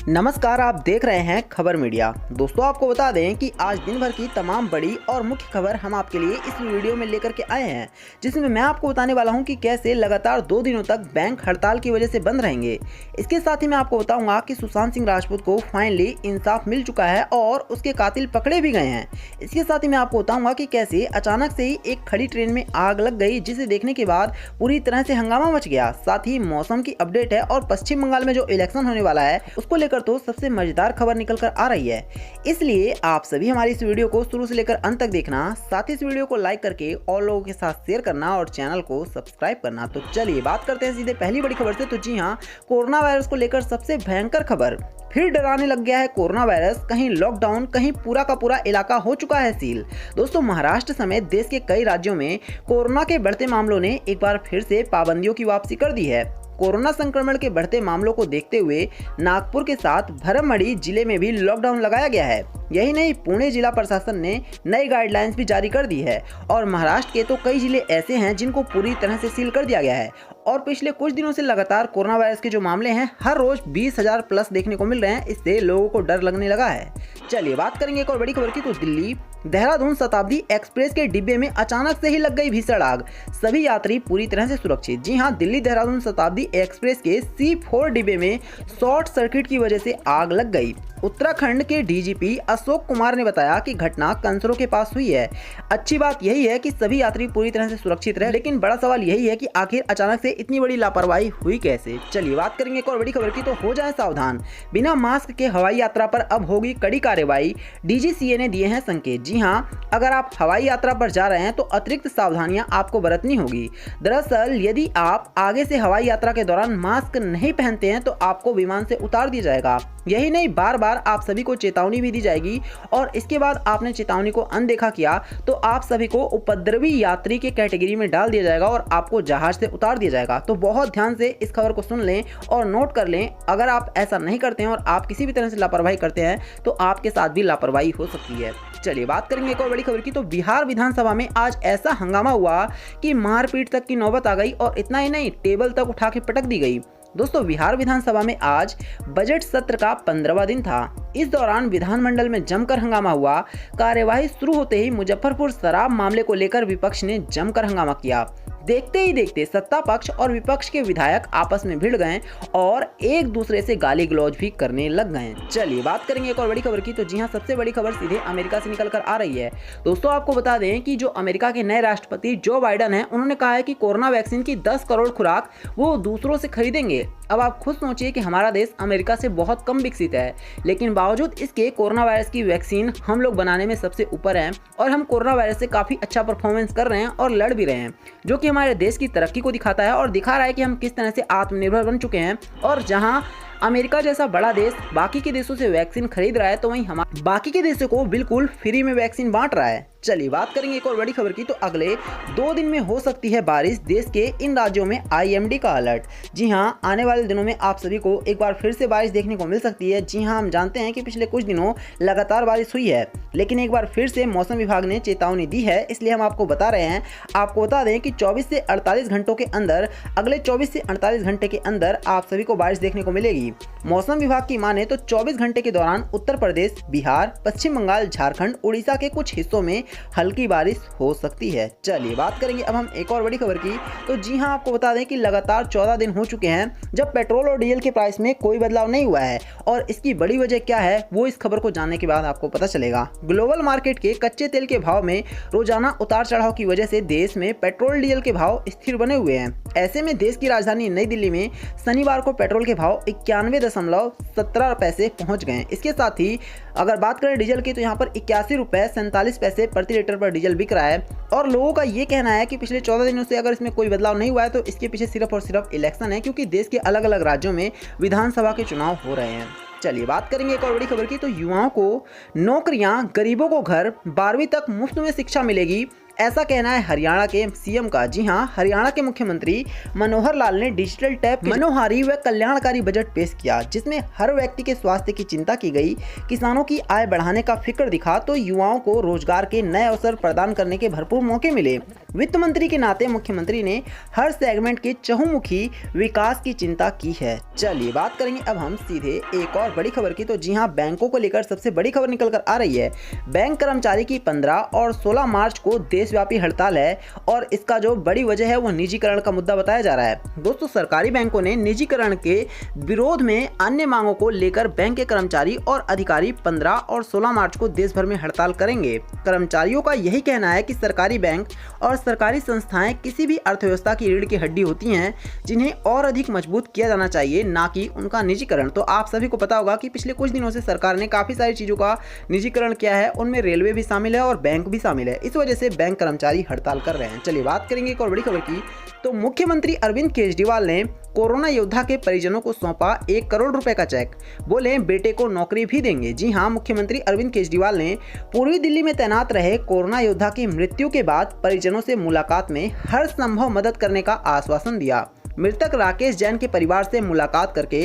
नमस्कार, आप देख रहे हैं खबर मीडिया। दोस्तों, आपको बता दें कि आज दिन भर की तमाम बड़ी और मुख्य खबर हम आपके लिए इस वीडियो में लेकर के आए हैं, जिसमें मैं आपको बताने वाला हूं कि कैसे लगातार 2 दिनों तक बैंक हड़ताल की वजह से बंद रहेंगे। इसके साथ ही मैं आपको बताऊंगा कि सुशांत सिंह राजपूत को फाइनली इंसाफ मिल चुका है और उसके कातिल पकड़े भी गए हैं। इसके साथ ही मैं आपको बताऊंगा कि कैसे अचानक से ही एक खड़ी ट्रेन में आग लग गई, जिसे देखने के बाद पूरी तरह से हंगामा मच गया। साथ ही मौसम की अपडेट है और पश्चिम बंगाल में जो इलेक्शन होने वाला है उसको लेकर तो सबसे मजेदार खबर निकल कर आ रही है। इसलिए आप सभी हमारी इस वीडियो को शुरू से लेकर अंत तक देखना, साथ ही इस वीडियो को लाइक करके और लोगों के साथ शेयर करना और चैनल को सब्सक्राइब करना। तो चलिए बात करते हैं सीधे पहली बड़ी खबर से। तो जी हाँ, कोरोना वायरस को लेकर सबसे भयंकर खबर। फिर डराने लग गया है कोरोना वायरस, कहीं लॉकडाउन, कहीं पूरा का पूरा इलाका हो चुका है सील। दोस्तों, महाराष्ट्र समेत देश के कई राज्यों में कोरोना के बढ़ते मामलों ने एक बार फिर से पाबंदियों की वापसी कर दी है। कोरोना संक्रमण के बढ़ते मामलों को देखते हुए नागपुर के साथ भरमड़ी जिले में भी लॉकडाउन लगाया गया है। यही नहीं, पुणे जिला प्रशासन ने नई गाइडलाइंस भी जारी कर दी है और महाराष्ट्र के तो कई जिले ऐसे हैं जिनको पूरी तरह से सील कर दिया गया है। और पिछले कुछ दिनों से लगातार कोरोना वायरस के जो मामले हैं हर रोज 20,000 प्लस देखने को मिल रहे हैं। इससे लोगों को डर लगने लगा है। चलिए बात करेंगे एक और बड़ी खबर की। तो दिल्ली देहरादून शताब्दी एक्सप्रेस के डिब्बे में अचानक से ही लग गई भीषण आग, सभी यात्री पूरी तरह से सुरक्षित। जी हां, दिल्ली देहरादून शताब्दी एक्सप्रेस के C4 डिब्बे में शॉर्ट सर्किट की वजह से आग लग गई। उत्तराखंड के डीजीपी अशोक कुमार ने बताया कि घटना कंसरों के पास हुई है। अच्छी बात यही है कि सभी यात्री पूरी तरह से सुरक्षित रहे, लेकिन बड़ा सवाल यही है कि आखिर अचानक से इतनी बड़ी लापरवाही हुई कैसे। चलिए बात करेंगे एक और बड़ी खबर की। तो हो जाए सावधान, बिना मास्क के हवाई यात्रा पर अब होगी कड़ी कार्रवाई, डीजीसीए ने दिए हैं संकेत। जी हां, अगर आप हवाई यात्रा पर जा रहे हैं तो अतिरिक्त सावधानियां आपको बरतनी होगी। दरअसल यदि आप आगे से हवाई यात्रा के दौरान मास्क नहीं पहनते हैं तो आपको विमान से उतार दिया जाएगा। यही नहीं, बार बार आप सभी को चेतावनी भी दी जाएगी और इसके बाद आपने चेतावनी को अनदेखा किया तो आप सभी को उपद्रवी यात्री के कैटेगरी में डाल दिया जाएगा और आपको जहाज से उतार दिया जाएगा। तो बहुत ध्यान से इस खबर को सुन लें और नोट कर लें। अगर आप ऐसा नहीं करते हैं और आप किसी भी तरह से लापरवाही करते हैं तो आपके साथ भी लापरवाही हो सकती है। चलिए बात करेंगे एक और बड़ी खबर की। तो बिहार विधानसभा में आज ऐसा हंगामा हुआ कि मारपीट तक की नौबत आ गई और इतना ही नहीं, टेबल तक उठा के पटक दी गई। दोस्तों, बिहार विधानसभा में आज बजट सत्र का 15वां दिन था। इस दौरान विधानमंडल में जमकर हंगामा हुआ। कार्यवाही शुरू होते ही मुजफ्फरपुर शराब मामले को लेकर विपक्ष ने जमकर हंगामा किया। देखते ही देखते सत्ता पक्ष और विपक्ष के विधायक आपस में भिड़ गए और एक दूसरे से गाली गलौज भी करने लग गए। चलिए बात करेंगे एक और बड़ी खबर की। तो जी हां, सबसे बड़ी खबर सीधे अमेरिका से निकल कर आ रही है। दोस्तों, आपको बता दें कि जो अमेरिका के नए राष्ट्रपति जो बाइडेन हैं, उन्होंने कहा है कि कोरोना वैक्सीन की 10 करोड़ खुराक वो दूसरों से खरीदेंगे। अब आप खुद सोचिए कि हमारा देश अमेरिका से बहुत कम विकसित है, लेकिन बावजूद इसके कोरोना वायरस की वैक्सीन हम लोग बनाने में सबसे ऊपर हैं और हम कोरोना वायरस से काफ़ी अच्छा परफॉर्मेंस कर रहे हैं और लड़ भी रहे हैं, जो कि हमारे देश की तरक्की को दिखाता है और दिखा रहा है कि हम किस तरह से आत्मनिर्भर बन चुके हैं। और जहां अमेरिका जैसा बड़ा देश बाकी के देशों से वैक्सीन खरीद रहा है, तो वहीं हमारे बाकी के देशों को बिल्कुल फ्री में वैक्सीन बांट रहा है। चलिए बात करेंगे एक और बड़ी खबर की। तो अगले 2 दिन में हो सकती है बारिश, देश के इन राज्यों में IMD का अलर्ट। जी हां, आने वाले दिनों में आप सभी को एक बार फिर से बारिश देखने को मिल सकती है। जी हां, हम जानते हैं कि पिछले कुछ दिनों लगातार बारिश हुई है, लेकिन एक बार फिर से मौसम विभाग ने चेतावनी दी है, इसलिए हम आपको बता रहे हैं। आपको बता दें कि 24 से 48 घंटों के अंदर, अगले 24 से 48 घंटे के अंदर आप सभी को बारिश देखने को मिलेगी। मौसम विभाग की माने तो 24 घंटे के दौरान उत्तर प्रदेश, बिहार, पश्चिम बंगाल, झारखंड, उड़ीसा के कुछ हिस्सों में हल्की बारिश हो सकती है। चलिए बात करेंगे अब हम एक और बड़ी खबर की। तो जी हां, आपको बता दें कि लगातार 14 दिन हो चुके हैं जब पेट्रोल और डीजल के प्राइस में कोई बदलाव नहीं हुआ है और इसकी बड़ी वजह क्या है वो इस खबर को जानने के बाद आपको पता चलेगा। ग्लोबल मार्केट के कच्चे तेल के भाव में रोजाना उतार चढ़ाव की वजह से देश में पेट्रोल डीजल के भाव स्थिर बने हुए हैं। ऐसे में देश की राजधानी नई दिल्ली में शनिवार को पेट्रोल के भाव 91.17 पैसे पहुंच गए। इसके साथ ही अगर बात करें डीजल की, तो यहाँ पर 81.47 प्रति लीटर पर डीजल बिक रहा है और लोगों का ये कहना है कि पिछले 14 दिनों से अगर इसमें कोई बदलाव नहीं हुआ है तो इसके पीछे सिर्फ और सिर्फ इलेक्शन है, क्योंकि देश के अलग अलग राज्यों में विधानसभा के चुनाव हो रहे हैं। चलिए बात करेंगे एक और बड़ी खबर की। तो युवाओं को नौकरियां, गरीबों को घर, 12वीं तक मुफ्त में शिक्षा मिलेगी ऐसा कहना है हरियाणा के सीएम का। जी हां, हरियाणा के मुख्यमंत्री मनोहर लाल ने डिजिटल टैब मनोहारी व कल्याणकारी बजट पेश किया, जिसमें हर व्यक्ति के स्वास्थ्य की चिंता की गई, किसानों की आय बढ़ाने का फिक्र दिखा तो युवाओं को रोजगार के नए अवसर प्रदान करने के भरपूर मौके मिले। वित्त मंत्री के नाते मुख्यमंत्री ने हर सेगमेंट के चहुमुखी विकास की चिंता की है। चलिए बात करेंगे अब हम सीधे एक और बड़ी खबर की। तो जी हां, बैंकों को लेकर सबसे बड़ी खबर निकल कर आ रही है। बैंक कर्मचारी की 15 और 16 मार्च को देशव्यापी हड़ताल है और इसका जो बड़ी वजह है वो निजीकरण का मुद्दा बताया जा रहा है। दोस्तों, सरकारी बैंकों ने निजीकरण के विरोध में अन्य मांगों को लेकर बैंक के कर्मचारी और अधिकारी 15 और 16 मार्च को देश भर में हड़ताल करेंगे। कर्मचारियों का यही कहना है कि सरकारी बैंक और सरकारी संस्थाएं किसी भी अर्थव्यवस्था की रीढ़ की हड्डी होती हैं, जिन्हें और अधिक मजबूत किया जाना चाहिए, ना कि उनका निजीकरण। तो आप सभी को पता होगा कि पिछले कुछ दिनों से सरकार ने काफी सारी चीजों का निजीकरण किया है, उनमें रेलवे भी शामिल है और बैंक भी शामिल है। इस वजह से बैंक कर्मचारी हड़ताल कर रहे हैं। चलिए बात करेंगे एक और बड़ी खबर की। तो मुख्यमंत्री अरविंद केजरीवाल ने कोरोना योद्धा के परिजनों को सौंपा 1 करोड़ रुपए का चेक, बोले बेटे को नौकरी भी देंगे। जी हां, मुख्यमंत्री अरविंद केजरीवाल ने पूर्वी दिल्ली में तैनात रहे कोरोना योद्धा की मृत्यु के बाद परिजनों से मुलाकात में हर संभव मदद करने का आश्वासन दिया। मृतक राकेश जैन के परिवार से मुलाकात करके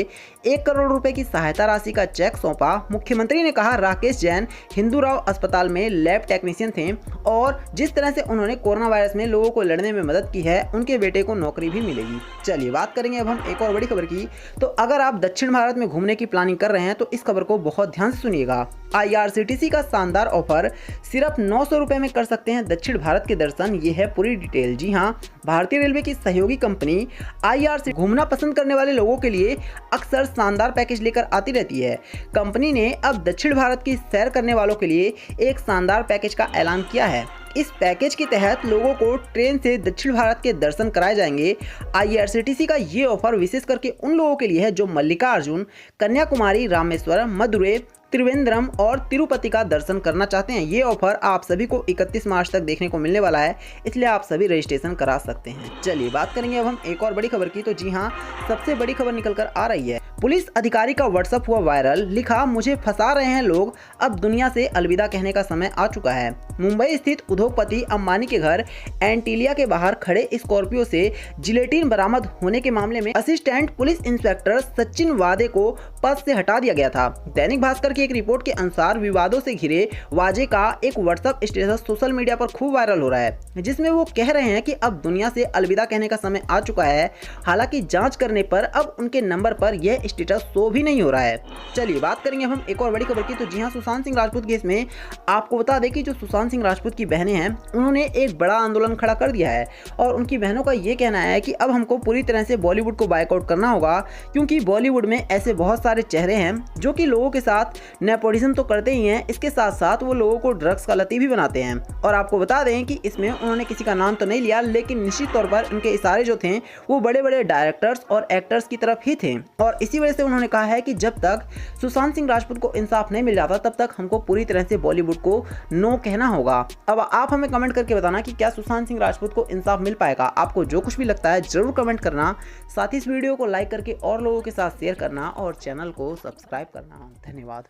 1 करोड़ रुपए की सहायता राशि का चेक सौंपा। मुख्यमंत्री ने कहा, राकेश जैन हिंदूराव अस्पताल में लैब टेक्नीशियन थे और जिस तरह से उन्होंने कोरोना वायरस में लोगों को लड़ने में मदद की है, उनके बेटे को नौकरी भी मिलेगी। चलिए बात करेंगे अब हम एक और बड़ी खबर की। तो अगर आप दक्षिण भारत में घूमने की प्लानिंग कर रहे हैं तो इस खबर को बहुत ध्यान से सुनिएगा। IRCTC का शानदार ऑफर, सिर्फ 900 रुपए में कर सकते हैं दक्षिण भारत के दर्शन। ये है पूरी डिटेल। जी हाँ, भारतीय रेलवे की सहयोगी कंपनी IRCTC घूमना पसंद करने वाले लोगों के लिए अक्सर शानदार पैकेज लेकर आती रहती है। कंपनी ने अब दक्षिण भारत की सैर करने वालों के लिए एक शानदार पैकेज का ऐलान किया है। इस पैकेज के तहत लोगों को ट्रेन से दक्षिण भारत के दर्शन कराए जाएंगे। IRCTC का ये ऑफर विशेष करके उन लोगों के लिए है जो मल्लिकार्जुन, कन्याकुमारी, रामेश्वरम, मदुरै, त्रिवेंद्रम और तिरुपति का दर्शन करना चाहते हैं। ये ऑफर आप सभी को 31 मार्च तक देखने को मिलने वाला है, इसलिए आप सभी रजिस्ट्रेशन करा सकते हैं। चलिए बात करेंगे अब हम एक और बड़ी खबर की। तो जी हाँ, सबसे बड़ी खबर निकल कर आ रही है। पुलिस अधिकारी का व्हाट्सएप हुआ वायरल, लिखा, मुझे फंसा रहे हैं लोग, अब दुनिया से अलविदा कहने का समय आ चुका है। मुंबई स्थित उद्योगपति अंबानी के घर एंटीलिया के बाहर खड़े स्कॉर्पियो से जिलेटिन बरामद होने के मामले में असिस्टेंट पुलिस इंस्पेक्टर सचिन वादे को पद से हटा दिया गया था। दैनिक भास्कर की एक रिपोर्ट के अनुसार विवादों से घिरे वाजे का एक व्हाट्सएप स्टेटस सोशल मीडिया पर खूब वायरल हो रहा है, जिसमें वो कह रहे हैं कि अब दुनिया से अलविदा कहने का समय आ चुका है। हालांकि जांच करने पर अब उनके नंबर पर यह स्टेटस शो भी नहीं हो रहा है। चलिए बात करेंगे हम एक और बड़ी खबर की। तो जी हाँ, सुशांत सिंह राजपूत केस में आपको बता दें कि जो सुशांत सिंह राजपूत की बहनें हैं, उन्होंने एक बड़ा आंदोलन खड़ा कर दिया है और उनकी बहनों का ये कहना है कि अब हमको पूरी तरह से बॉलीवुड को बायकॉट करना होगा, क्योंकि बॉलीवुड में ऐसे बहुत सारे चेहरे हैं जो कि लोगों के साथ नेपोटिज्म तो करते ही हैं, इसके साथ साथ वो लोगों को ड्रग्स का लती भी बनाते हैं। और आपको बता दें कि इसमें उन्होंने किसी का नाम तो नहीं लिया, लेकिन निश्चित तौर पर उनके इशारे जो थे वो बड़े बड़े डायरेक्टर्स और एक्टर्स की तरफ ही थे और इसी वजह से उन्होंने कहा है कि जब तक सुशांत सिंह राजपूत को इंसाफ नहीं मिल जाता तब तक हमको पूरी तरह से बॉलीवुड को नो कहना होगा। अब आप हमें कमेंट करके बताना कि क्या सुशांत सिंह राजपूत को इंसाफ मिल पाएगा। आपको जो कुछ भी लगता है जरूर कमेंट करना, साथ ही इस वीडियो को लाइक करके और लोगों के साथ शेयर करना और चैनल को सब्सक्राइब करना। धन्यवाद।